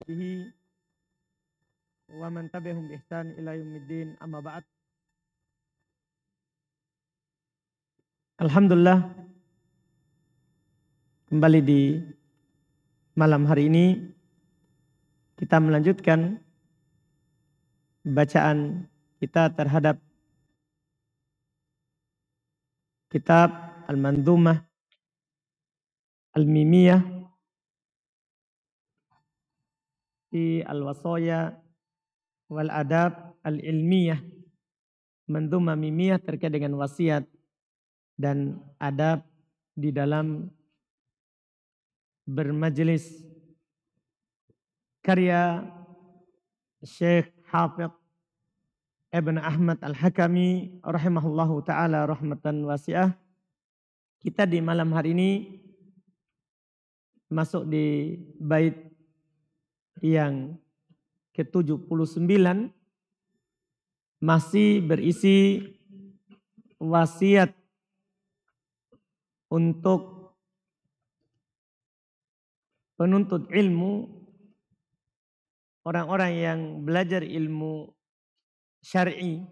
bihi wa man tabi'ahum bi ihsan ila yaumiddin, amma ba'd. Alhamdulillah, kembali di malam hari ini kita melanjutkan bacaan kita terhadap kitab Al-Mandhumah Al-Mimiyah fi Al-Wasaya wal Adab Al-Ilmiyah. Mandhumah Mimiyah terkait dengan wasiat dan adab di dalam bermajelis, karya Syekh Hafidh Ibn Ahmad Al-Hakami rahimahullahu ta'ala rahmatan wasi'ah. Kita di malam hari ini masuk di bait yang ke-79, masih berisi wasiat untuk penuntut ilmu, orang-orang yang belajar ilmu syar'i.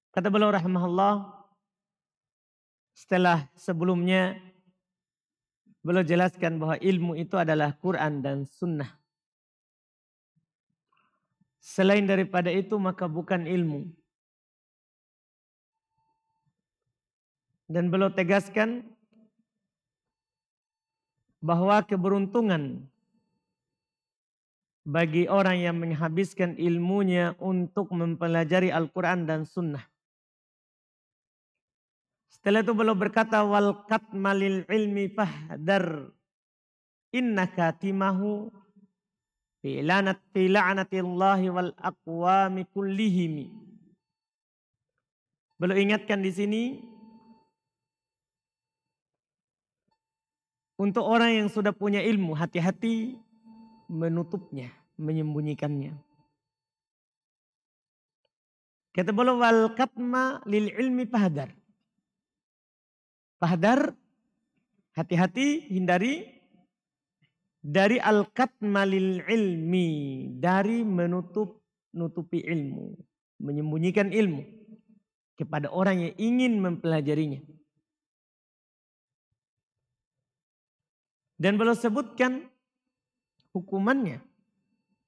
Kata beliau rahimahullah, setelah sebelumnya beliau jelaskan bahwa ilmu itu adalah Quran dan sunnah. Selain daripada itu maka bukan ilmu. Dan beliau tegaskan bahwa keberuntungan bagi orang yang menghabiskan ilmunya untuk mempelajari Al-Quran dan sunnah. Setelah itu beliau berkata, wal katmalil ilmi fahdar innaka timahu fi la'natillahi wal aqwami kullihimi. Beliau ingatkan di sini untuk orang yang sudah punya ilmu, hati-hati menutupnya, menyembunyikannya. Kata beliau, wal katma lil ilmi fahdar. Fahdar, hati-hati, hindari dari al-katma lil ilmi, dari menutupi ilmu, menyembunyikan ilmu kepada orang yang ingin mempelajarinya. Dan beliau sebutkan hukumannya.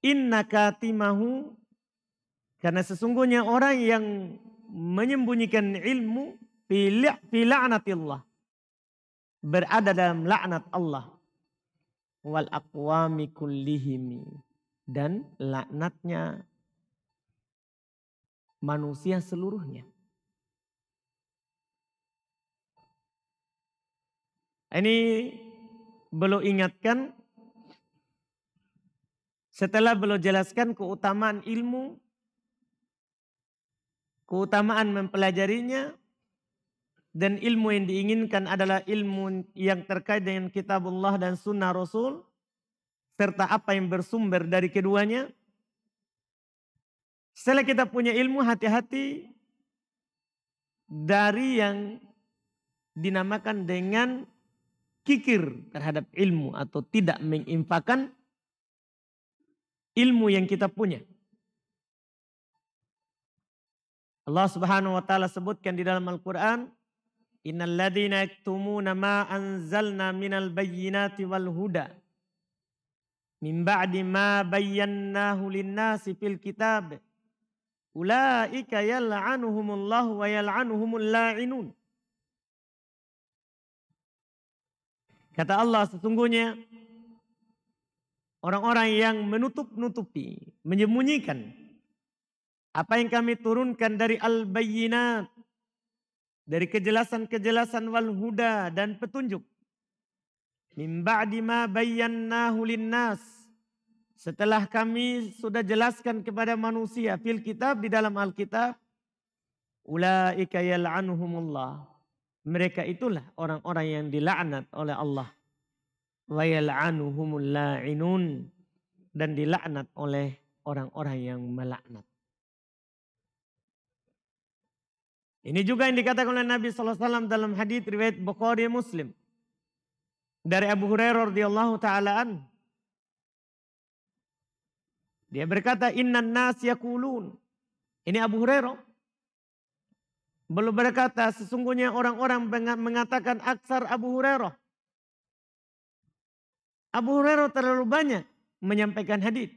Innaka timahu, karena sesungguhnya orang yang menyembunyikan ilmu fi la'natillah, berada dalam laknat Allah, wal aqwami kullihimi, dan laknatnya manusia seluruhnya. Ini beliau ingatkan setelah beliau jelaskan keutamaan ilmu, keutamaan mempelajarinya, dan ilmu yang diinginkan adalah ilmu yang terkait dengan kitabullah dan sunnah Rasul, serta apa yang bersumber dari keduanya. Setelah kita punya ilmu, hati-hati dari yang dinamakan dengan kikir terhadap ilmu atau tidak menginfakkan ilmu yang kita punya. Allah Subhanahu wa taala sebutkan di dalam Al-Qur'an, innal ladzina yaktumuna ma anzalna minal bayyinati wal huda min ba'di ma bayyanahu lin-nasi fil kitab ulaika yal'anuhumullahu wa yal'anuhumul la'inun. Kata Allah, sesungguhnya orang-orang yang menutup-nutupi, menyembunyikan apa yang kami turunkan dari al-bayyinat, dari kejelasan-kejelasan wal huda dan petunjuk. Min ba'di ma bayyanahu linnas, setelah kami sudah jelaskan kepada manusia fil kitab, di dalam Alkitab, ulaika yal'anuhumullah, mereka itulah orang-orang yang dilaknat oleh Allah. Wa yal'anuhumul la'inun, dan dilaknat oleh orang-orang yang melaknat. Ini juga yang dikatakan oleh Nabi SAW dalam hadits riwayat Bukhari Muslim dari Abu Hurairah radhiyallahu ta'ala an. Dia berkata, innan nas yaqulun. Ini Abu Hurairah. Beliau berkata, sesungguhnya orang-orang mengatakan aksar Abu Hurairah. Abu Hurairah terlalu banyak menyampaikan hadis.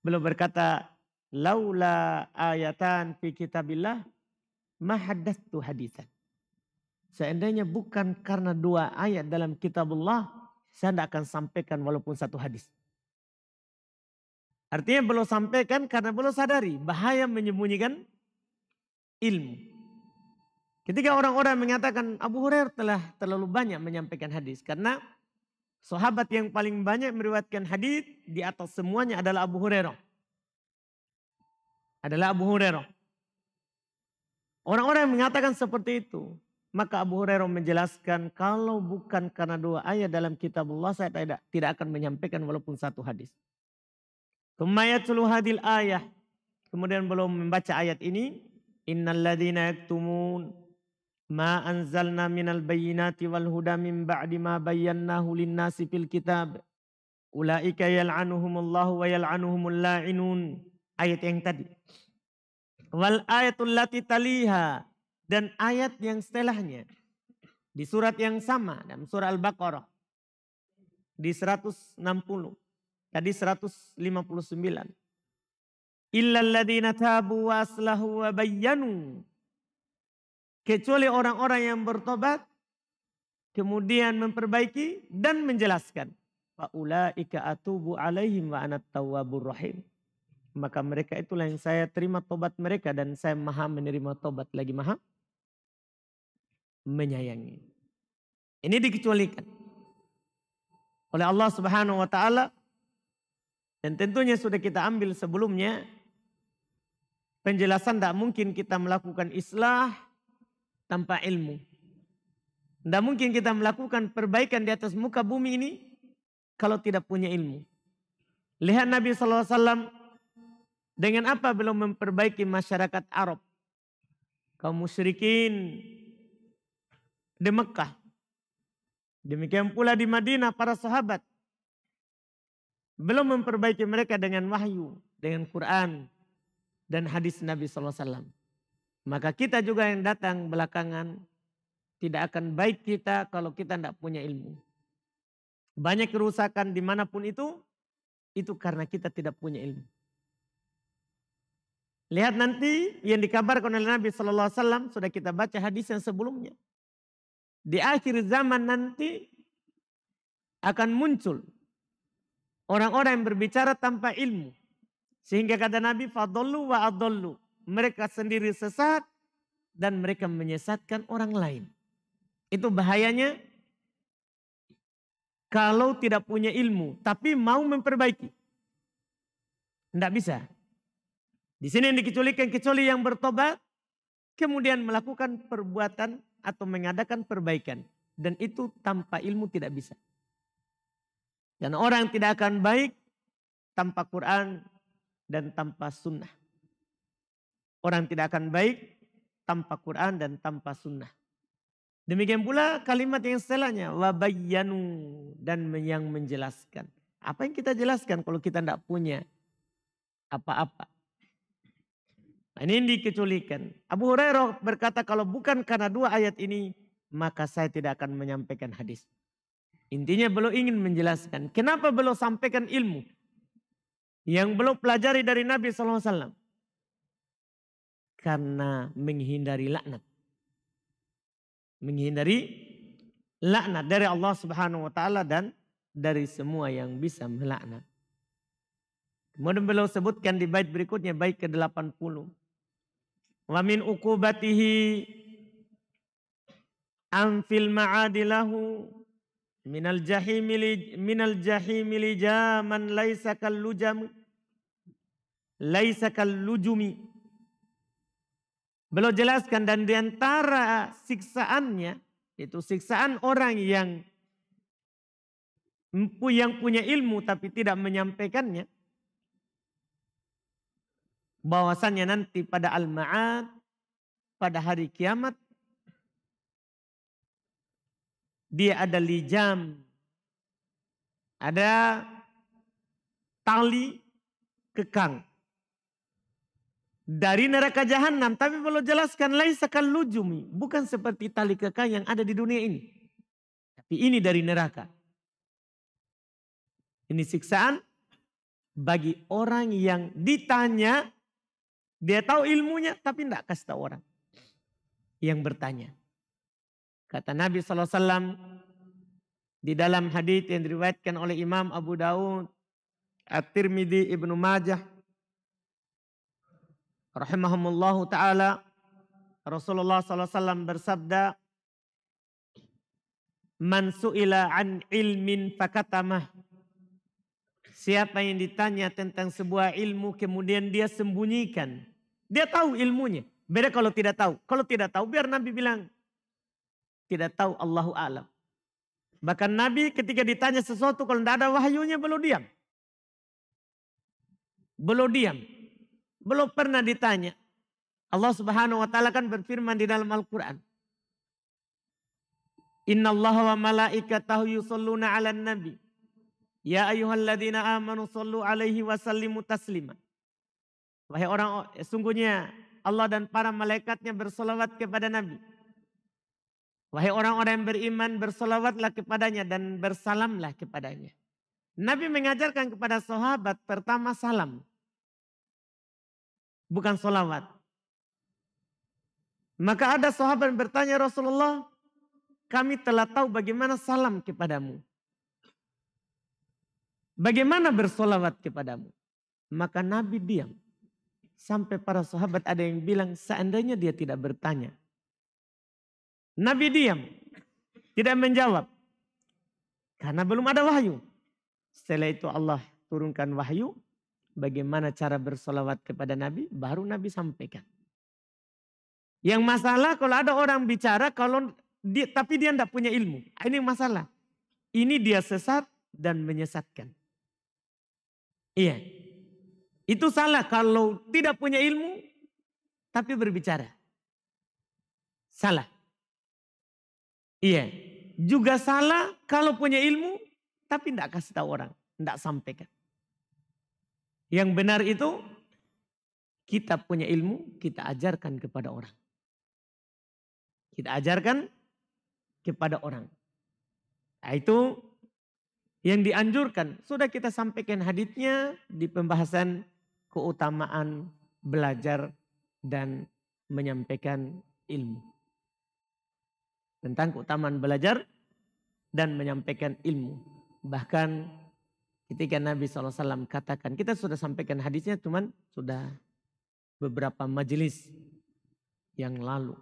Beliau berkata, laula ayatan fi kitabillah ma haddatsu hadisan. Seandainya bukan karena 2 ayat dalam kitabullah, saya tidak akan sampaikan walaupun 1 hadis. Artinya beliau sampaikan karena beliau sadari bahaya menyembunyikan ilmu. Ketika orang-orang mengatakan Abu Hurairah telah terlalu banyak menyampaikan hadis. Karena sahabat yang paling banyak meriwayatkan hadis di atas semuanya adalah Abu Hurairah. Orang-orang yang mengatakan seperti itu. Maka Abu Hurairah menjelaskan kalau bukan karena 2 ayat dalam kitabullah saya tidak akan menyampaikan walaupun 1 hadis. Tumayatulu hadil ayah. Kemudian belum membaca ayat ini. Innal ladzina yaktumun ma anzalna minal bayyinati wal huda min ba'di ma bayyannahu lin-nasi fil kitab. Ulaika yal'anuhumullahu wa yal'anuhumul la'inun. Ayat yang tadi. Wal ayatul lati taliha. Dan ayat yang setelahnya. Di surat yang sama. Dalam surah Al-Baqarah. Di 160. Tadi 159. Illal ladzina tabu wa aslahu wa bayyanu. Kecuali orang-orang yang bertobat. Kemudian memperbaiki dan menjelaskan. Faulaika atubu alaihim wa anat tawwabur rahim. Maka mereka itulah yang saya terima tobat mereka. Dan saya maha menerima tobat lagi maha menyayangi. Ini dikecualikan oleh Allah Subhanahu wa taala. Dan tentunya sudah kita ambil sebelumnya. Penjelasan tidak mungkin kita melakukan islah tanpa ilmu. Tidak mungkin kita melakukan perbaikan di atas muka bumi ini kalau tidak punya ilmu. Lihat Nabi SAW dengan apa belum memperbaiki masyarakat Arab. Kaum musyrikin di Mekah. Demikian pula di Madinah para sahabat. Belum memperbaiki mereka dengan wahyu, dengan Quran dan hadis Nabi SAW. Maka kita juga yang datang belakangan tidak akan baik kita kalau kita tidak punya ilmu. Banyak kerusakan dimanapun itu karena kita tidak punya ilmu. Lihat nanti yang dikabarkan oleh Nabi SAW, sudah kita baca hadis yang sebelumnya. Di akhir zaman nanti akan muncul orang-orang yang berbicara tanpa ilmu. Sehingga kata Nabi, fadollu wa adollu. Mereka sendiri sesat dan mereka menyesatkan orang lain. Itu bahayanya kalau tidak punya ilmu. Tapi mau memperbaiki. Tidak bisa. Di sini yang dikecualikan kecuali yang bertobat. Kemudian melakukan perbuatan atau mengadakan perbaikan. Dan itu tanpa ilmu tidak bisa. Dan orang tidak akan baik tanpa Quran dan tanpa sunnah. Orang tidak akan baik tanpa Quran dan tanpa sunnah. Demikian pula kalimat yang setelahnya. Wabayyanu, dan yang menjelaskan. Apa yang kita jelaskan kalau kita tidak punya apa-apa. Nah, ini dikecualikan. Abu Hurairah berkata kalau bukan karena 2 ayat ini. Maka saya tidak akan menyampaikan hadis. Intinya beliau ingin menjelaskan. Kenapa beliau sampaikan ilmu. Yang beliau pelajari dari Nabi SAW. Karena menghindari laknat. Menghindari laknat dari Allah Subhanahu wa taala dan dari semua yang bisa melaknat. Kemudian beliau sebutkan di bait berikutnya, bait ke-80. Wa min uqubatihi am fil ma'adilahu minal jahimi li jaman laisa kal lujumi. Beliau jelaskan dan diantara siksaannya, itu siksaan orang yang punya ilmu tapi tidak menyampaikannya. Bahwasannya nanti pada al-ma'ad, pada hari kiamat, dia ada lijam. Ada tali kekang dari neraka jahanam. Tapi belum jelaskan laisa kalujumi, bukan seperti tali kekang yang ada di dunia ini. Tapi ini dari neraka. Ini siksaan bagi orang yang ditanya, dia tahu ilmunya tapi tidak kasih tahu orang yang bertanya. Kata Nabi SAW di dalam hadits yang diriwayatkan oleh Imam Abu Daud, At-Tirmidzi, Ibnu Majah, rahimahumullahu ta'ala, Rasulullah SAW bersabda, man su'ila an ilmin fakatamah. Siapa yang ditanya tentang sebuah ilmu kemudian dia sembunyikan. Dia tahu ilmunya. Beda kalau tidak tahu. Kalau tidak tahu biar Nabi bilang tidak tahu, Allahu a'lam. Bahkan Nabi ketika ditanya sesuatu kalau tidak ada wahyunya belum diam. Belum diam. Belum pernah ditanya. Allah Subhanahu wa taala kan berfirman di dalam Al-Qur'an. Innallaha wa malaikatahu yusholluna 'alan nabi. Ya ayyuhalladzina amanu shollu alaihi wa sallimu taslima. Wahai orang, sungguhnya Allah dan para malaikatnya bersolawat kepada Nabi. Wahai orang-orang yang beriman, bersolawatlah kepadanya dan bersalamlah kepadanya. Nabi mengajarkan kepada sahabat pertama salam. Bukan solawat. Maka ada sahabat bertanya, Rasulullah, kami telah tahu bagaimana salam kepadamu. Bagaimana bersolawat kepadamu? Maka Nabi diam. Sampai para sahabat ada yang bilang seandainya dia tidak bertanya. Nabi diam. Tidak menjawab. Karena belum ada wahyu. Setelah itu Allah turunkan wahyu. Bagaimana cara bersolawat kepada Nabi. Baru Nabi sampaikan. Yang masalah kalau ada orang bicara tapi dia tidak punya ilmu. Ini masalah. Ini dia sesat dan menyesatkan. Iya. Itu salah kalau tidak punya ilmu tapi berbicara. Salah. Iya. Juga salah kalau punya ilmu tapi tidak kasih tahu orang. Tidak sampaikan. Yang benar itu kita punya ilmu, kita ajarkan kepada orang. Kita ajarkan kepada orang. Nah, itu yang dianjurkan. Sudah kita sampaikan haditsnya di pembahasan keutamaan belajar dan menyampaikan ilmu. Tentang keutamaan belajar dan menyampaikan ilmu. Bahkan ketika Nabi SAW katakan, kita sudah sampaikan haditsnya cuman sudah beberapa majelis yang lalu.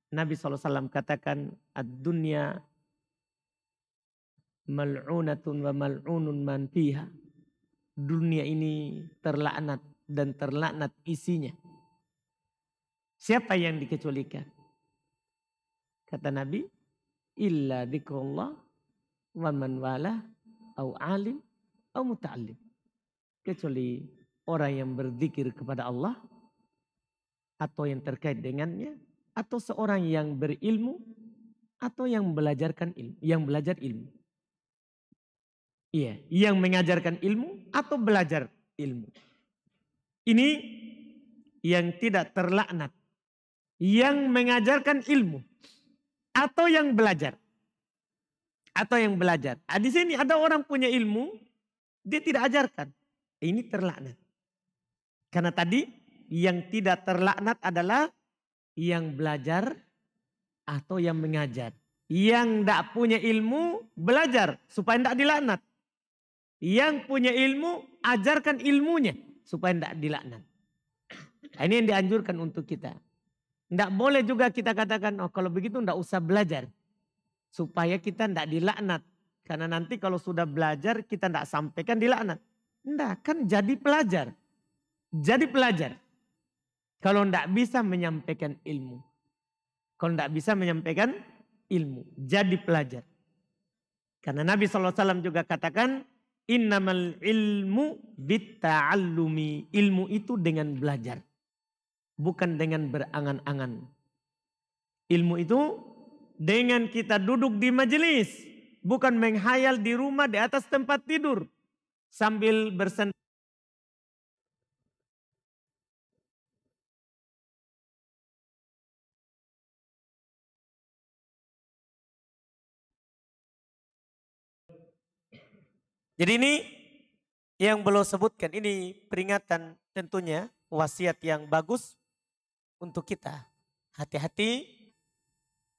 Nabi SAW katakan, ad-dunya mal'unatun wa mal'unun man fiha. Dunia ini terlaknat dan terlaknat isinya. Siapa yang dikecualikan? Kata Nabi, illa dzikrullah wa man wala au alim au muta'allim. Kecuali orang yang berzikir kepada Allah atau yang terkait dengannya atau seorang yang berilmu atau yang belajarkan ilmu, yang belajar ilmu. Iya, yang mengajarkan ilmu atau belajar ilmu. Ini yang tidak terlaknat. Yang mengajarkan ilmu atau yang belajar. Atau yang belajar. Nah, di sini ada orang punya ilmu, dia tidak ajarkan. Ini terlaknat. Karena tadi yang tidak terlaknat adalah yang belajar atau yang mengajar. Yang tidak punya ilmu belajar supaya tidak dilaknat. Yang punya ilmu ajarkan ilmunya supaya tidak dilaknat. Nah, ini yang dianjurkan untuk kita. Tidak boleh juga kita katakan, oh kalau begitu tidak usah belajar. Supaya kita tidak dilaknat. Karena nanti kalau sudah belajar kita tidak sampaikan dilaknat. Tidak, kan jadi pelajar. Jadi pelajar. Kalau tidak bisa menyampaikan ilmu. Kalau tidak bisa menyampaikan ilmu. Jadi pelajar. Karena Nabi SAW juga katakan, innamal ilmu bitta'allumi. Ilmu itu dengan belajar. Bukan dengan berangan-angan. Ilmu itu dengan kita duduk di majelis. Bukan menghayal di rumah di atas tempat tidur. sambil bersandar. Jadi ini yang beliau sebutkan, ini peringatan tentunya, wasiat yang bagus untuk kita. Hati-hati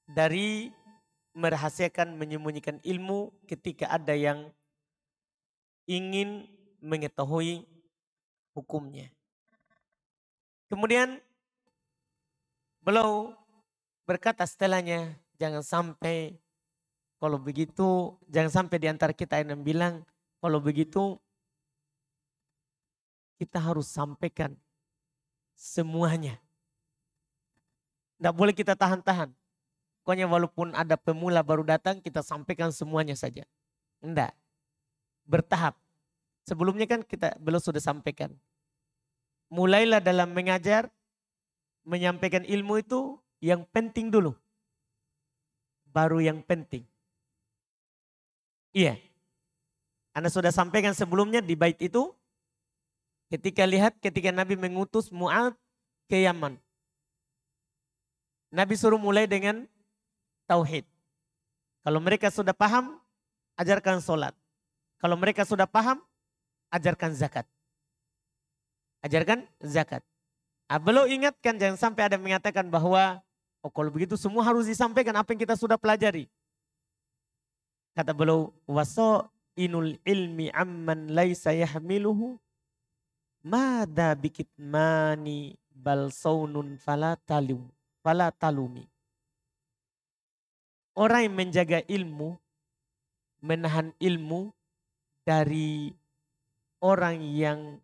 dari merahasiakan, menyembunyikan ilmu ketika ada yang ingin mengetahui hukumnya. Kemudian beliau berkata setelahnya, jangan sampai kalau begitu, jangan sampai di antara kita yang bilang, kalau begitu kita harus sampaikan semuanya. Tidak boleh kita tahan-tahan. Pokoknya walaupun ada pemula baru datang, kita sampaikan semuanya saja. Enggak. Bertahap. Sebelumnya kan kita belum sudah sampaikan. Mulailah dalam mengajar, menyampaikan ilmu itu yang penting dulu. Baru yang penting. Iya. Anda sudah sampaikan sebelumnya di bait itu. Ketika Nabi mengutus Mu'ad ke Yaman. Nabi suruh mulai dengan tauhid. Kalau mereka sudah paham, ajarkan sholat. Kalau mereka sudah paham, ajarkan zakat. Ajarkan zakat. Beliau ingatkan jangan sampai ada yang mengatakan bahwa oh kalau begitu semua harus disampaikan apa yang kita sudah pelajari. Kata beliau, waso inul ilmi amman laisa yahmiluhu mada bikitmani bal saunun fala talumi. Orang yang menjaga ilmu, menahan ilmu dari orang yang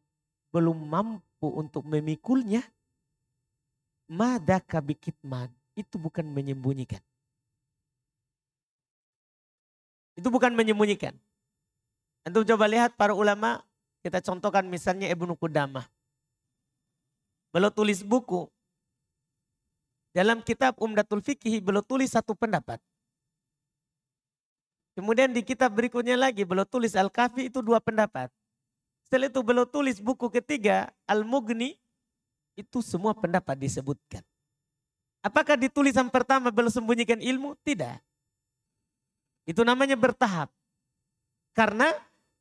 belum mampu untuk memikulnya, madaka bikitman, itu bukan menyembunyikan. Itu bukan menyembunyikan. Antum coba lihat para ulama, kita contohkan misalnya Ibnu Qudamah. Beliau tulis buku. Dalam kitab Umdatul Fiqih beliau tulis satu pendapat. Kemudian di kitab berikutnya lagi beliau tulis Al-Kafi itu dua pendapat. Setelah itu beliau tulis buku ketiga Al-Mughni, itu semua pendapat disebutkan. Apakah di tulisan pertama beliau sembunyikan ilmu? Tidak. Itu namanya bertahap. Karena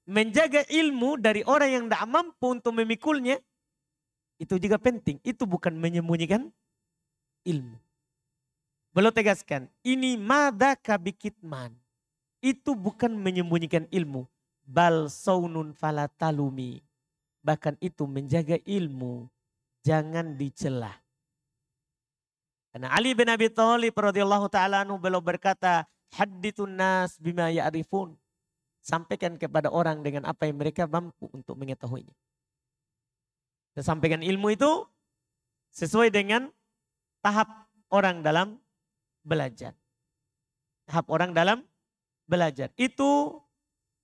menjaga ilmu dari orang yang tidak mampu untuk memikulnya, itu juga penting. Itu bukan menyembunyikan ilmu. Beliau tegaskan, ini madaka bikitman. Itu bukan menyembunyikan ilmu. Bal saunun falatalumi. Bahkan itu menjaga ilmu. Jangan dicela. Karena Ali bin Abi Thalib radhiyallahu ta'ala anhu beliau berkata, hadithun nas bima ya'rifun. Sampaikan kepada orang dengan apa yang mereka mampu untuk mengetahuinya. Dan sampaikan ilmu itu sesuai dengan tahap orang dalam belajar. Tahap orang dalam belajar. Itu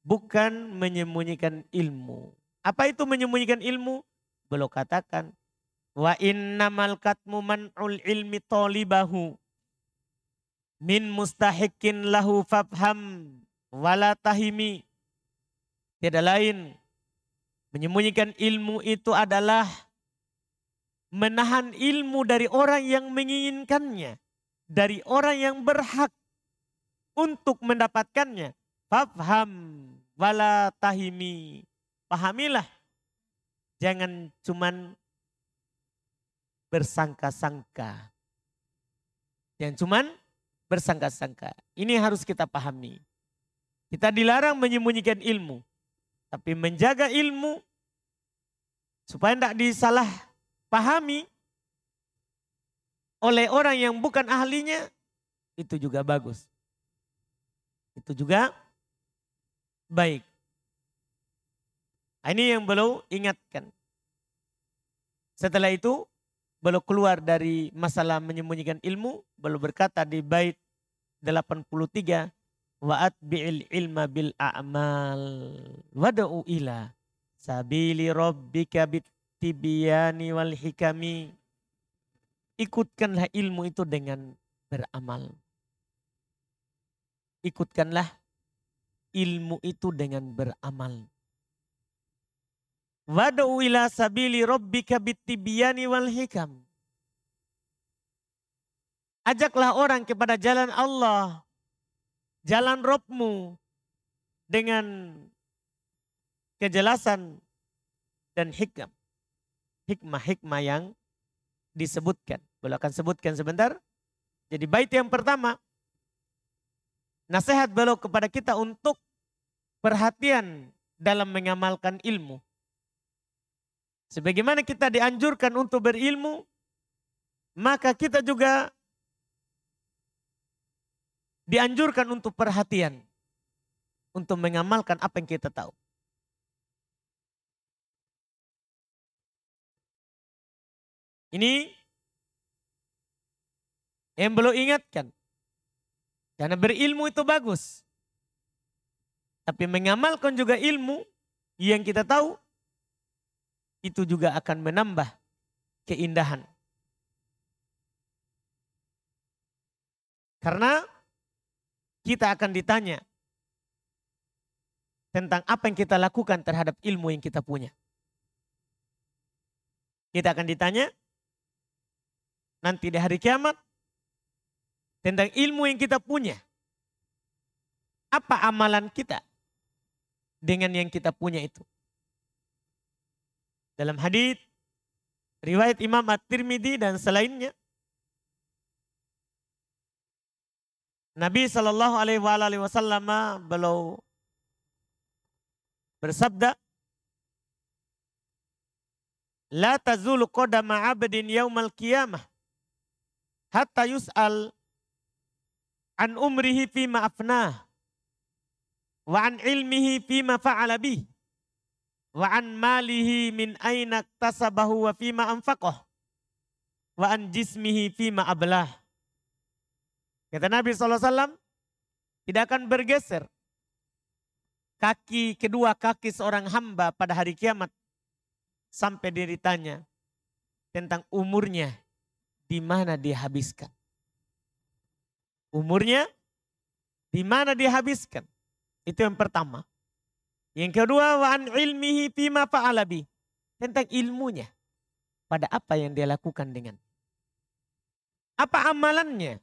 bukan menyembunyikan ilmu. Apa itu menyembunyikan ilmu? Beliau katakan, wa innamal katmu man'ul ilmi talibahu min mustahikin lahu fafham wala tahimi. Tiada lain, menyembunyikan ilmu itu adalah menahan ilmu dari orang yang menginginkannya, dari orang yang berhak untuk mendapatkannya. Fafham wala tahimi. Pahamilah, jangan cuman bersangka-sangka. Jangan cuman bersangka-sangka. Ini harus kita pahami. Kita dilarang menyembunyikan ilmu. Tapi menjaga ilmu supaya tidak disalah pahami oleh orang yang bukan ahlinya, itu juga bagus. Itu juga baik. Ini yang beliau ingatkan. Setelah itu beliau keluar dari masalah menyembunyikan ilmu. Beliau berkata di bait 83. Wa atbi'il ilma bil a'mal wada'u ila sabili rabbika bittibyani wal hikami. Ikutkanlah ilmu itu dengan beramal. Ikutkanlah ilmu itu dengan beramal. Wad'u ila sabili rabbika bitibyani wal hikam. Ajaklah orang kepada jalan Allah, jalan Rabbmu dengan kejelasan dan hikam. Hikmah-hikmah yang disebutkan. Boleh akan sebutkan sebentar. Jadi bait yang pertama, nasihat beliau kepada kita untuk perhatian dalam mengamalkan ilmu. Sebagaimana kita dianjurkan untuk berilmu, maka kita juga dianjurkan untuk perhatian, untuk mengamalkan apa yang kita tahu. Ini yang belum ingatkan. Karena berilmu itu bagus. Tapi mengamalkan juga ilmu yang kita tahu, itu juga akan menambah keindahan. Karena kita akan ditanya tentang apa yang kita lakukan terhadap ilmu yang kita punya. Kita akan ditanya nanti di hari kiamat tentang ilmu yang kita punya. Apa amalan kita dengan yang kita punya itu? Dalam hadits riwayat Imam At-Tirmidzi dan selainnya, Nabi Shallallahu Alaihi Wasallam beliau bersabda, "La tazulu qadama 'abdin yaumal qiyamah hatta yus'al an umrihi fima afnah wa an ilmihi fima fa'ala bih wa an malihi min aina iktasabahu wa fima anfaqah wa an jismihi fima ablah." Kata Nabi SAW, tidak akan bergeser kedua kaki seorang hamba pada hari kiamat sampai dia ditanya tentang umurnya, di mana dia habiskan. Umurnya di mana dia habiskan. Itu yang pertama. Yang kedua, wa an ilmihi fima fa'ala bi, tentang ilmunya, pada apa yang dia lakukan dengan. Apa amalannya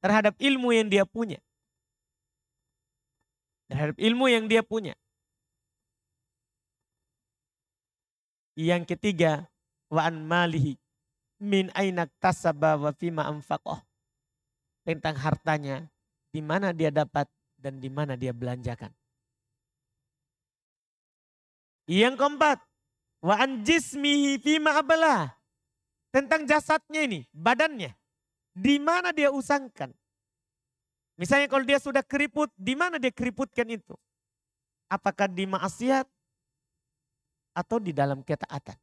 terhadap ilmu yang dia punya. Terhadap ilmu yang dia punya. Yang ketiga, wa an malihi min aina iktasaba wa fima anfaqah, tentang hartanya, di mana dia dapat dan di mana dia belanjakan. Yang keempat, wa an jismihi fima ablah, tentang jasadnya ini, badannya, di mana dia usangkan. Misalnya kalau dia sudah keriput, di mana dia keriputkan itu? Apakah di maksiat atau di dalam ketaatan?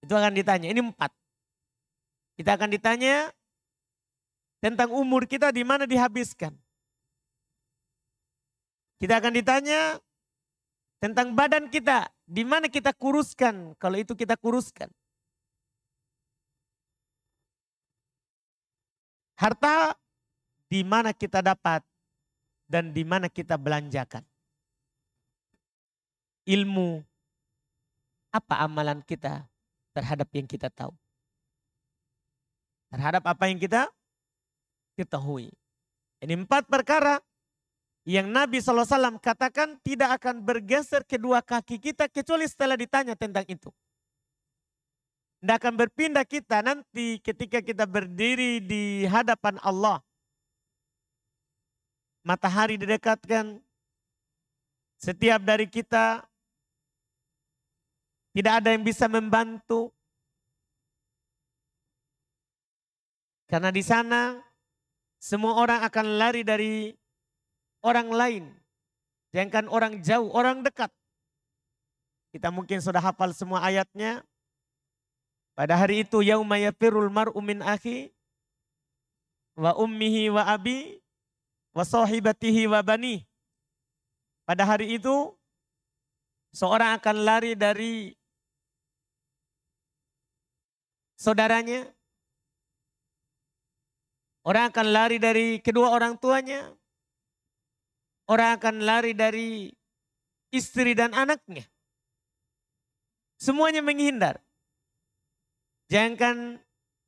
Itu akan ditanya. Ini 4. Kita akan ditanya tentang umur kita, di mana dihabiskan. Kita akan ditanya tentang badan kita, di mana kita kuruskan, kalau itu kita kuruskan. Harta, di mana kita dapat dan di mana kita belanjakan. Ilmu, apa amalan kita terhadap yang kita tahu. Terhadap apa yang kita ketahui. Ini 4 perkara yang Nabi SAW katakan tidak akan bergeser kedua kaki kita kecuali setelah ditanya tentang itu. Tidak akan berpindah kita nanti ketika kita berdiri di hadapan Allah. Matahari didekatkan. Setiap dari kita tidak ada yang bisa membantu. Karena di sana semua orang akan lari dari orang lain. Jangan orang jauh, orang dekat. Kita mungkin sudah hafal semua ayatnya. Pada hari itu yauma yafirul mar'u min akhi wa ummihi wa abi wa sahibatihi wa bani. Pada hari itu seorang akan lari dari saudaranya. Orang akan lari dari kedua orang tuanya. Orang akan lari dari istri dan anaknya. Semuanya menghindar. Jangankan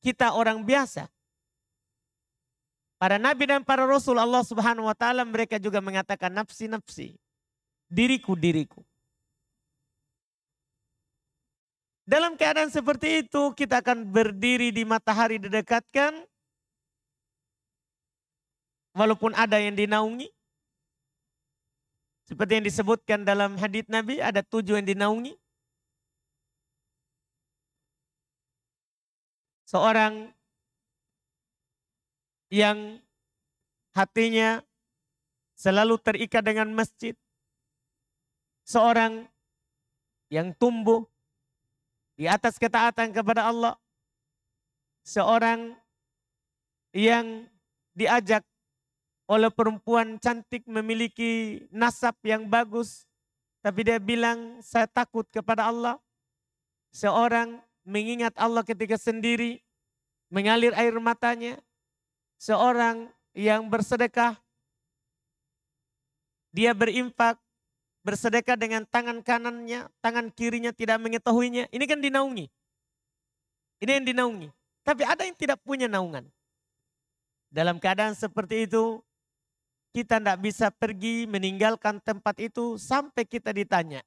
kita orang biasa. Para nabi dan para rasul Allah Subhanahu wa taala mereka juga mengatakan nafsi nafsi. Diriku diriku. Dalam keadaan seperti itu kita akan berdiri di matahari didekatkan. Walaupun ada yang dinaungi. Seperti yang disebutkan dalam hadits Nabi ada 7 yang dinaungi. Seorang yang hatinya selalu terikat dengan masjid. Seorang yang tumbuh di atas ketaatan kepada Allah. Seorang yang diajak oleh perempuan cantik memiliki nasab yang bagus. Tapi dia bilang saya takut kepada Allah. Seorang mengingat Allah ketika sendiri. Mengalir air matanya. Seorang yang bersedekah. Dia berinfak. Bersedekah dengan tangan kanannya. Tangan kirinya tidak mengetahuinya. Ini kan dinaungi. Ini yang dinaungi. Tapi ada yang tidak punya naungan. Dalam keadaan seperti itu. Kita tidak bisa pergi meninggalkan tempat itu sampai kita ditanya.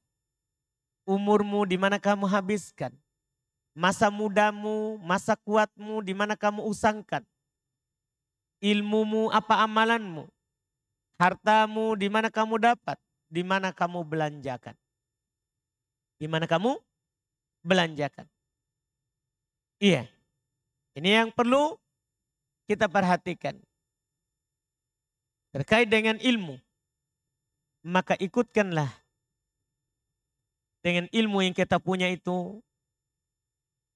Umurmu di mana kamu habiskan? Masa mudamu, masa kuatmu di mana kamu usangkan? Ilmumu apa amalanmu? Hartamu di mana kamu dapat? Di mana kamu belanjakan? Di mana kamu belanjakan? Iya. Ini yang perlu kita perhatikan. Terkait dengan ilmu, maka ikutkanlah dengan ilmu yang kita punya itu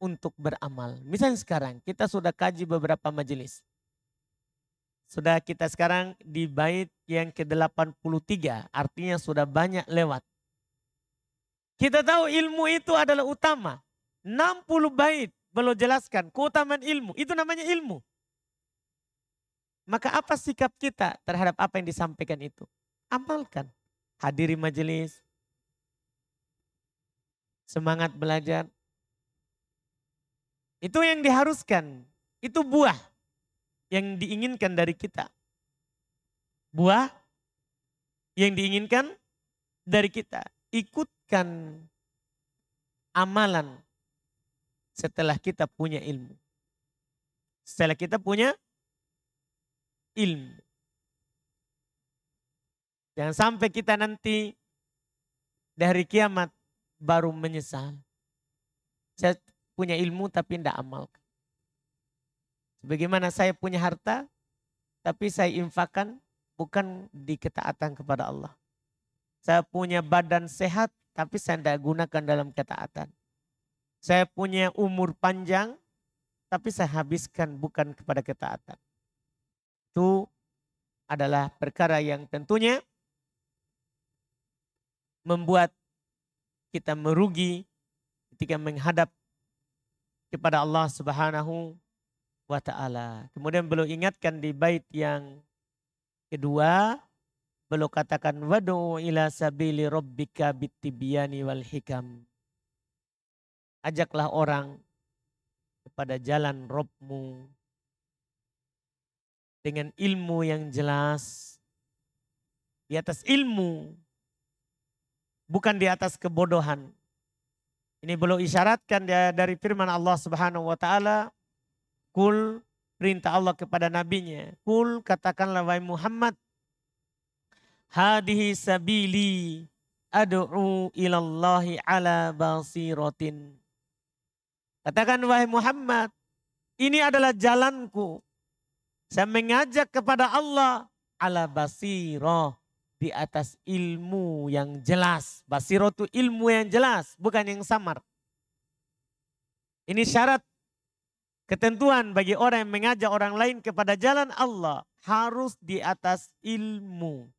untuk beramal. Misalnya sekarang kita sudah kaji beberapa majelis. Sudah kita sekarang di bait yang ke-83, artinya sudah banyak lewat. Kita tahu ilmu itu adalah utama. 60 bait belum jelaskan keutamaan ilmu, itu namanya ilmu. Maka apa sikap kita terhadap apa yang disampaikan itu? Amalkan. Hadiri majelis. Semangat belajar. Itu yang diharuskan. Itu buah yang diinginkan dari kita. Buah yang diinginkan dari kita. Ikutkan amalan setelah kita punya ilmu. Setelah kita punya ilmu. Jangan sampai kita nanti di hari kiamat baru menyesal. Saya punya ilmu tapi tidak amalkan. Sebagaimana saya punya harta tapi saya infakkan bukan di ketaatan kepada Allah. Saya punya badan sehat tapi saya tidak gunakan dalam ketaatan. Saya punya umur panjang tapi saya habiskan bukan kepada ketaatan. Itu adalah perkara yang tentunya membuat kita merugi ketika menghadap kepada Allah Subhanahu wa taala. Kemudian beliau ingatkan di bait yang kedua, beliau katakan wadu ila sabili rabbika bitibyani wal hikam. Ajaklah orang kepada jalan Rabbmu dengan ilmu yang jelas. Di atas ilmu. Bukan di atas kebodohan. Ini belum isyaratkan dari firman Allah Subhanahu wa taala. Kul, perintah Allah kepada nabinya. Kul, katakanlah wahai Muhammad. Hadihi sabili ad'u ilallahi ala basiratin. Katakan wahai Muhammad. Ini adalah jalanku. Saya mengajak kepada Allah ala basirah, di atas ilmu yang jelas. Basirah itu ilmu yang jelas, bukan yang samar. Ini syarat ketentuan bagi orang yang mengajak orang lain kepada jalan Allah. Harus di atas ilmu.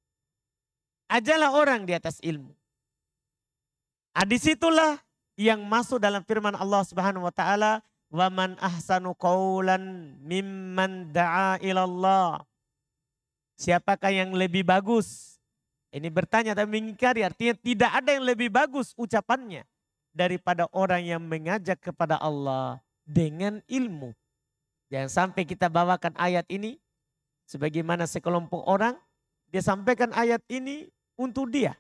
Ajalah orang di atas ilmu. Disitulah yang masuk dalam firman Allah Subhanahu wa taala. Wa man ahsanu qawlan mimman da'a ilallah. Siapakah yang lebih bagus? Ini bertanya tapi mengingkari, artinya tidak ada yang lebih bagus ucapannya daripada orang yang mengajak kepada Allah dengan ilmu. Jangan sampai kita bawakan ayat ini sebagaimana sekelompok orang, dia sampaikan ayat ini untuk dia.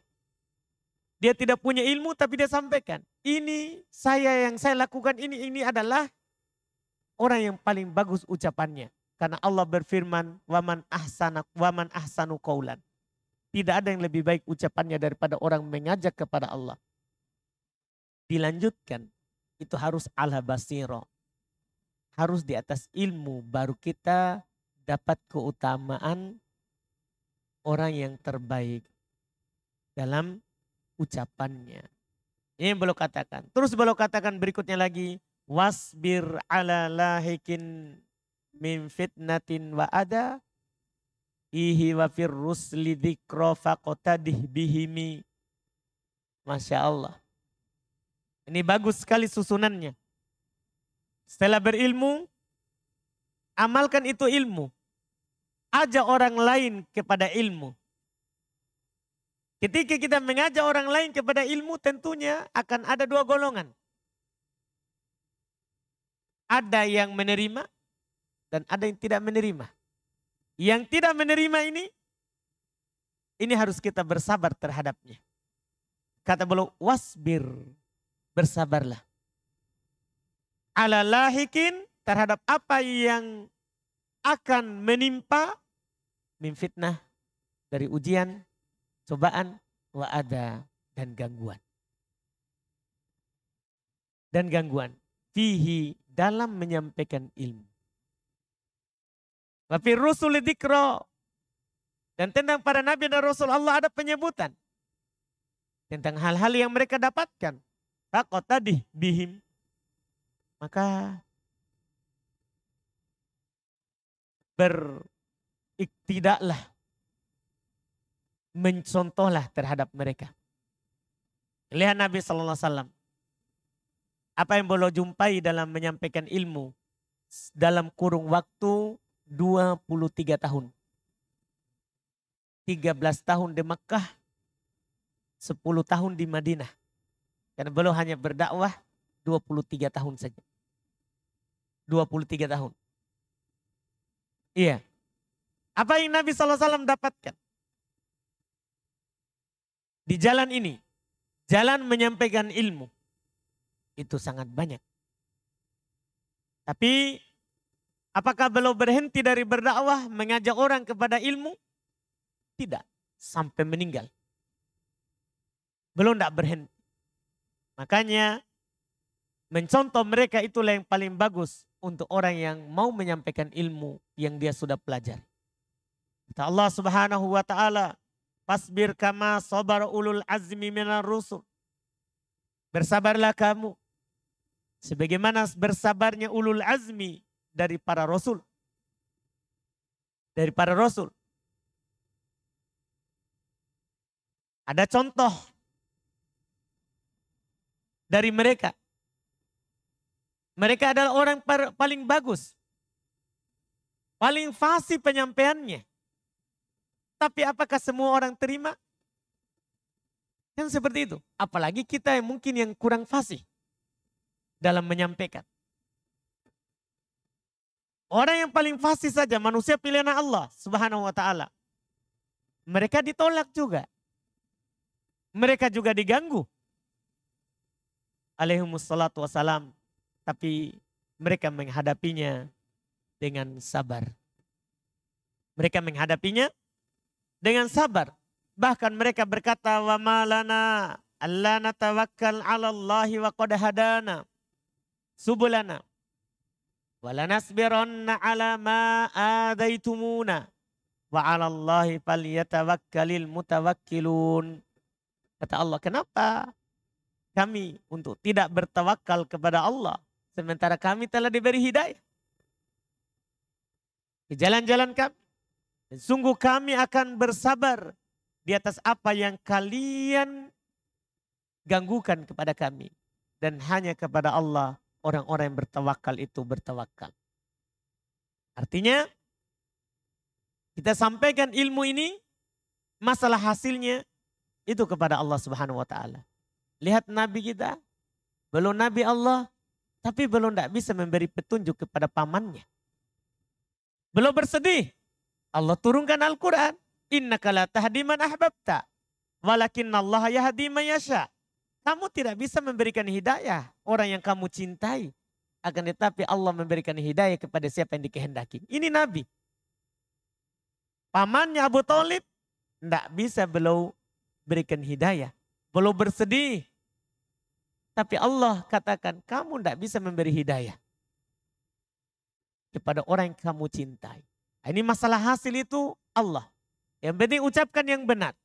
Dia tidak punya ilmu tapi dia sampaikan. Ini yang saya lakukan ini adalah orang yang paling bagus ucapannya. Karena Allah berfirman, waman ahsanu qaulan. Tidak ada yang lebih baik ucapannya daripada orang mengajak kepada Allah. Dilanjutkan, itu harus ala basiro. Harus di atas ilmu baru kita dapat keutamaan orang yang terbaik dalam ucapannya. Ini yang beliau katakan. Terus beliau katakan berikutnya lagi, wasbir ala lahikin min fitnatin wa ada ihi wa fir rusli dzikra faqtadih bihimi. Masya Allah. Ini bagus sekali susunannya. Setelah berilmu, amalkan itu ilmu. Ajak orang lain kepada ilmu. Ketika kita mengajak orang lain kepada ilmu, tentunya akan ada dua golongan. Ada yang menerima dan ada yang tidak menerima. Yang tidak menerima ini harus kita bersabar terhadapnya. Kata beliau, wasbir, bersabarlah. Ala lahikin, terhadap apa yang akan menimpa, min fitnah, dari ujian, cobaan, wa ada, dan gangguan. Dan gangguan. Fihi, dalam menyampaikan ilmu. Wa fir rusuli dzikra. Dan tentang para nabi dan rasul Allah ada penyebutan. Tentang hal-hal yang mereka dapatkan. Faqtadih bihim. Maka beriktidaklah, mencontohlah terhadap mereka. Lihat Nabi SAW. Apa yang beliau jumpai dalam menyampaikan ilmu dalam kurung waktu 23 tahun. 13 tahun di Makkah, 10 tahun di Madinah. Karena beliau hanya berdakwah 23 tahun saja. 23 tahun. Iya. Apa yang Nabi SAW dapatkan? Di jalan ini, jalan menyampaikan ilmu, itu sangat banyak. Tapi apakah beliau berhenti dari berdakwah, mengajak orang kepada ilmu? Tidak, sampai meninggal. Beliau tidak berhenti. Makanya mencontoh mereka itulah yang paling bagus untuk orang yang mau menyampaikan ilmu yang dia sudah pelajari. Kata Allah Subhanahu wa taala, "Fasbir kama sabar ulul azmi minar rusul." Bersabarlah kamu sebagaimana bersabarnya ulul azmi dari para rasul. Dari para rasul. Ada contoh dari mereka. Mereka adalah orang paling bagus. Paling fasih penyampaiannya. Tapi apakah semua orang terima? Kan seperti itu. Apalagi kita yang mungkin yang kurang fasih dalam menyampaikan. Orang yang paling fasih saja, manusia pilihan Allah Subhanahu wa taala. Mereka ditolak juga. Mereka juga diganggu. Alaihimussalatu wassalam. Tapi mereka menghadapinya dengan sabar. Mereka menghadapinya dengan sabar. Bahkan mereka berkata, wa malana alla natawakkal 'ala Allahi wa qad hadana subulana wa lanasbiranna 'ala ma adaitumuna wa 'ala Allahi falyatawakkalil mutawakkilun. Kata Allah, kenapa kami untuk tidak bertawakal kepada Allah sementara kami telah diberi hidayah ke jalan-jalan kami. Dan sungguh kami akan bersabar di atas apa yang kalian ganggukan kepada kami. Dan hanya kepada Allah orang-orang yang bertawakal itu bertawakal. Artinya kita sampaikan ilmu ini, masalah hasilnya itu kepada Allah Subhanahu wa taala. Lihat Nabi kita belum Nabi Allah, tapi belum tidak bisa memberi petunjuk kepada pamannya. Belum bersedih, Allah turunkan Al-Quran. Innaka la tahdi man ahbabta, walakinnallaha yahdi man yasha. Kamu tidak bisa memberikan hidayah orang yang kamu cintai. Akan tetapi Allah memberikan hidayah kepada siapa yang dikehendaki. Ini Nabi. Pamannya Abu Thalib tidak bisa belum berikan hidayah. Belum bersedih. Tapi Allah katakan kamu tidak bisa memberi hidayah kepada orang yang kamu cintai. Ini masalah hasil itu Allah. Yang penting ucapkan yang benar.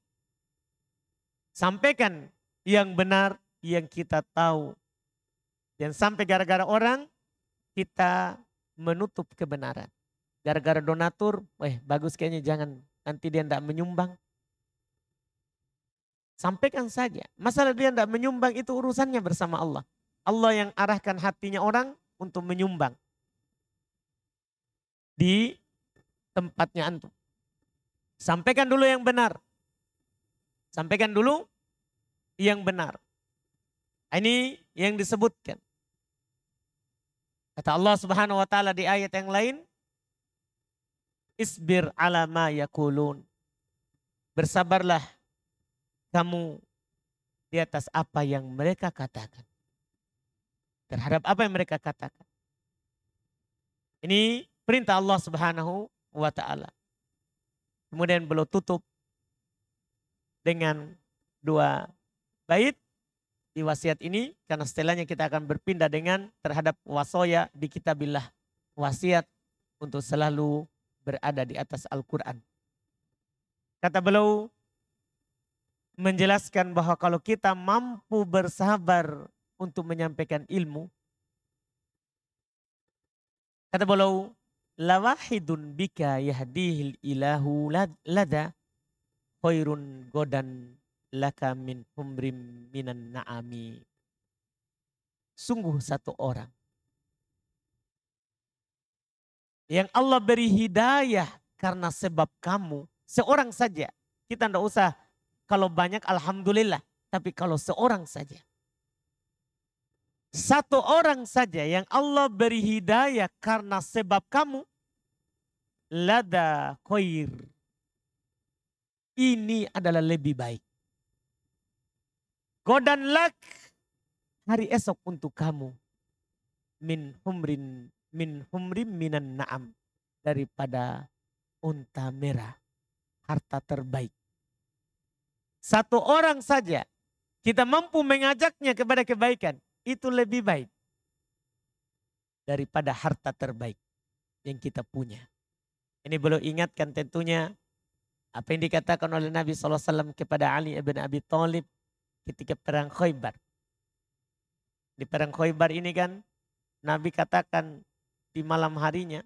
Sampaikan yang benar yang kita tahu. Dan sampai gara-gara orang kita menutup kebenaran. Gara-gara donatur, bagus kayaknya jangan. Nanti dia tidak menyumbang. Sampaikan saja. Masalah dia tidak menyumbang itu urusannya bersama Allah. Allah yang arahkan hatinya orang untuk menyumbang. Di tempatnya antum. Sampaikan dulu yang benar. Sampaikan dulu yang benar. Ini yang disebutkan. Kata Allah Subhanahu wa taala di ayat yang lain, Isbir ala ma yakulun. Bersabarlah kamu di atas apa yang mereka katakan. Terhadap apa yang mereka katakan. Ini perintah Allah Subhanahu wa taala. Kemudian beliau tutup dengan 2 bait di wasiat ini. Karena setelahnya kita akan berpindah dengan terhadap wasoya di kitabillah. Wasiat untuk selalu berada di atas Al-Quran. Kata beliau menjelaskan bahwa kalau kita mampu bersabar untuk menyampaikan ilmu. Kata beliau, lawahidun bika yahdihil ilahu lada khairun godan laka min humrim minan na'ami. Sungguh satu orang yang Allah beri hidayah karena sebab kamu. Seorang saja. Kita tidak usah kalau banyak alhamdulillah. Tapi kalau seorang saja. Satu orang saja yang Allah beri hidayah karena sebab kamu. Lada khair. Ini adalah lebih baik. Godan lak. Hari esok untuk kamu. Min humrin minan na'am. Daripada unta merah. Harta terbaik. Satu orang saja. Kita mampu mengajaknya kepada kebaikan. Itu lebih baik. Daripada harta terbaik. Yang kita punya. Ini belum ingatkan tentunya apa yang dikatakan oleh Nabi SAW kepada Ali ibn Abi Thalib ketika perang Khaybar. Di perang Khaybar ini kan Nabi katakan di malam harinya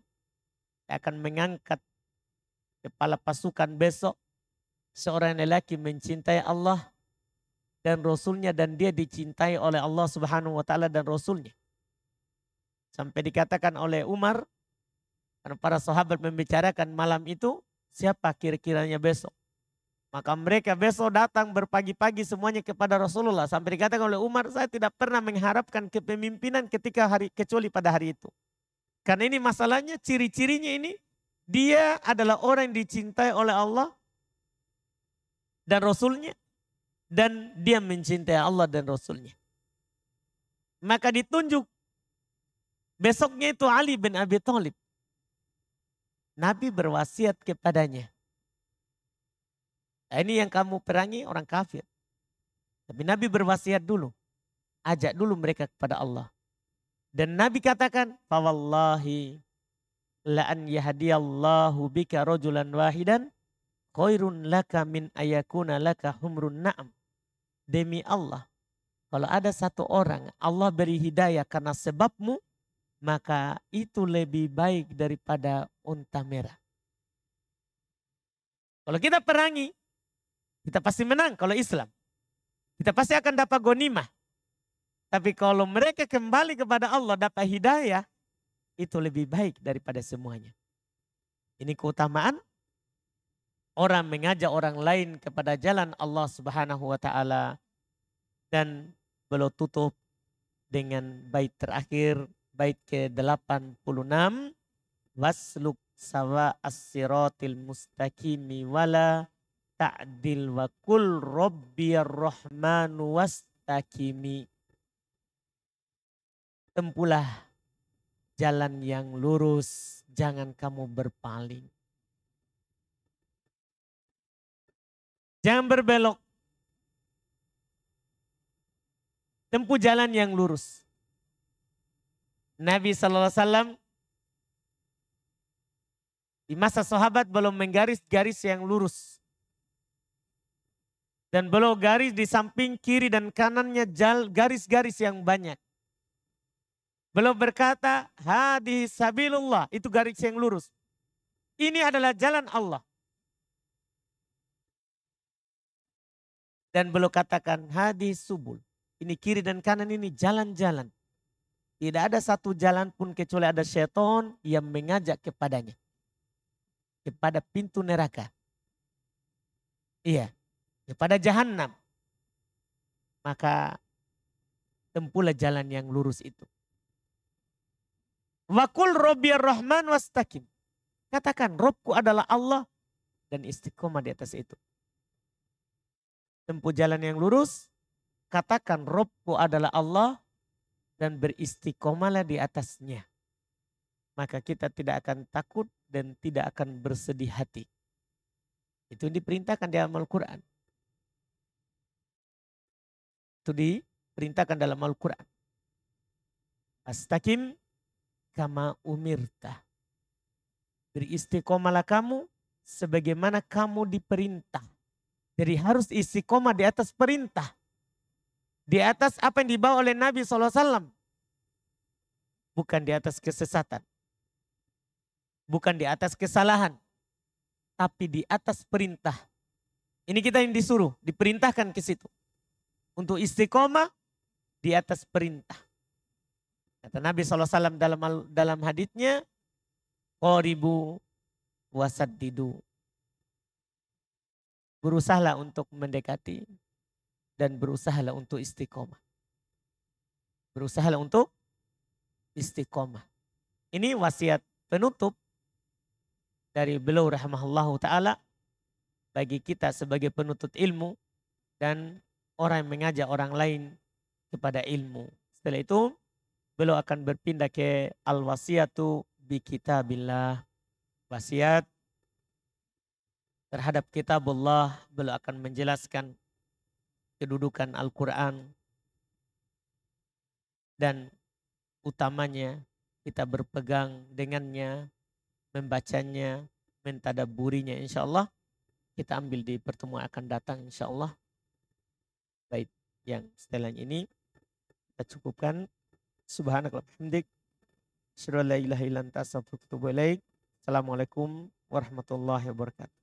akan mengangkat kepala pasukan besok. Seorang lelaki mencintai Allah dan Rasulnya dan dia dicintai oleh Allah Subhanahu wa taala dan Rasulnya. Sampai dikatakan oleh Umar, karena para sahabat membicarakan malam itu, siapa kira-kiranya besok. Maka mereka besok datang berpagi-pagi semuanya kepada Rasulullah. Sampai dikatakan oleh Umar, saya tidak pernah mengharapkan kepemimpinan kecuali pada hari itu. Karena ini masalahnya, ciri-cirinya ini, dia adalah orang yang dicintai oleh Allah dan Rasulnya. Dan dia mencintai Allah dan Rasulnya. Maka ditunjuk besoknya itu Ali bin Abi Thalib. Nabi berwasiat kepadanya. Nah, ini yang kamu perangi orang kafir. Tapi Nabi berwasiat dulu. Ajak dulu mereka kepada Allah. Dan Nabi katakan, fawallahi la an yahdiyallahu bika rajulan wahidan khairun laka min ayakuna laka humrun na'am. Demi Allah, kalau ada satu orang Allah beri hidayah karena sebabmu, maka itu lebih baik daripada unta merah. Kalau kita perangi, kita pasti menang kalau Islam. Kita pasti akan dapat ghanimah. Tapi kalau mereka kembali kepada Allah dapat hidayah, itu lebih baik daripada semuanya. Ini keutamaan orang mengajak orang lain kepada jalan Allah Subhanahu wa taala. Dan beliau tutup dengan bait terakhir, bait ke-86. Wasluk sawa as-siratil mustaqimi wala ta'dil wa kul rabbiyar rahmanu wastaqimi. Tempuhlah jalan yang lurus, jangan kamu berpaling. Jangan berbelok. Tempuh jalan yang lurus. Nabi SAW di masa sahabat belum menggaris garis yang lurus. Dan belum garis di samping kiri dan kanannya garis-garis yang banyak. Belum berkata, hadis sabilullah, itu garis yang lurus. Ini adalah jalan Allah. Dan belum katakan hadis subul. Ini kiri dan kanan ini jalan-jalan. Tidak ada satu jalan pun kecuali ada syaitan yang mengajak kepadanya. Kepada pintu neraka. Iya, kepada jahanam. Maka tempuhlah jalan yang lurus itu. Wa qul rabbiyar rahman wastaqim. Katakan Robku adalah Allah dan istiqomah di atas itu. Tempuh jalan yang lurus, katakan Robku adalah Allah dan beristiqomahlah di atasnya. Maka kita tidak akan takut dan tidak akan bersedih hati. Itu diperintahkan di dalam Al-Quran. Itu diperintahkan dalam Al-Quran. Astaqim kama umirta. Beristiqomahlah kamu sebagaimana kamu diperintah. Jadi harus istiqomah di atas perintah. Di atas apa yang dibawa oleh Nabi SAW. Bukan di atas kesesatan. Bukan di atas kesalahan. Tapi di atas perintah. Ini kita yang disuruh, diperintahkan ke situ. Untuk istiqomah di atas perintah. Kata Nabi SAW dalam haditsnya, qaribu wasaddidu. Berusahalah untuk mendekati dan berusahalah untuk istiqomah. Berusahalah untuk istiqomah. Ini wasiat penutup dari beliau rahimahullahu ta'ala bagi kita sebagai penuntut ilmu dan orang yang mengajak orang lain kepada ilmu. Setelah itu beliau akan berpindah ke al-wasiyatu bi kitabillah. Wasiat terhadap kitabullah, beliau akan menjelaskan kedudukan Al-Quran dan utamanya kita berpegang dengannya, membacanya, mentadaburinya, insya Allah. Kita ambil di pertemuan akan datang insya Allah. Baik, yang setelahnya ini kita cukupkan. Subhanakallah hamdik. Asyhadu an la ilaha illa anta astaghfiruka wa atubu ilaik. Assalamualaikum warahmatullahi wabarakatuh.